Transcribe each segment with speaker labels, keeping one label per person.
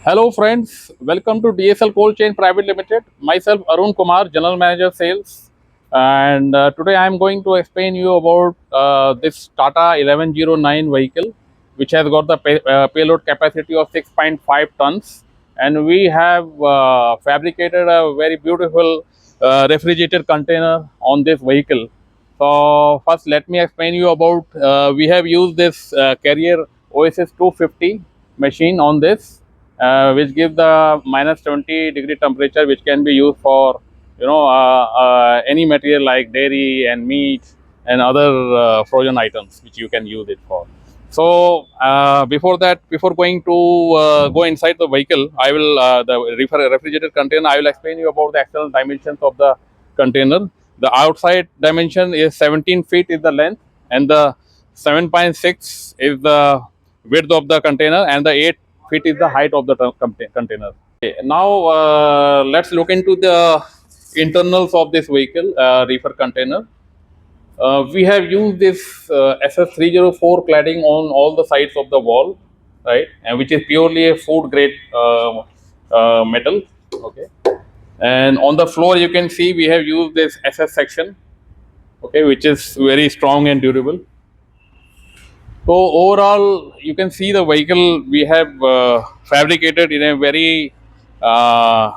Speaker 1: Hello friends, welcome to DSL Cold Chain Private Limited. Myself Arun Kumar, General Manager Sales, and today I am going to explain you about this Tata 1109 vehicle, which has got the payload capacity of 6.5 tons, and we have fabricated a very beautiful refrigerated container on this vehicle. So first, let me explain you about. We have used this Carrier OSS 250 machine on this, which gives the minus 70-degree temperature, which can be used for any material like dairy and meat and other frozen items, which you can use it for. So before that, before going to go inside the vehicle, I will the refrigerated container. I will explain you about the external dimensions of the container. The outside dimension is 17 feet is the length, and the 7.6 is the width of the container, and the 8 feet is the height of the container. Okay, now let's look into the internals of this vehicle reefer container. We have used this SS304 cladding on all the sides of the wall, right, and which is purely a food grade metal. Okay, and on the floor you can see we have used this SS section, okay, which is very strong and durable. So overall, you can see the vehicle we have fabricated in a very nice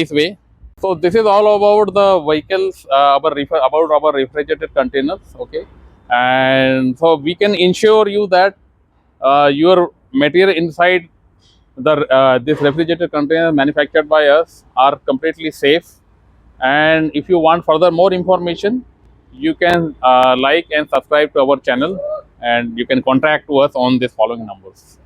Speaker 1: way. So this is all about the vehicles, about our refrigerated containers, okay. And so we can ensure you that your material inside the this refrigerated container manufactured by us are completely safe. And if you want further more information, you can like and subscribe to our channel, and you can contact to us on these following numbers.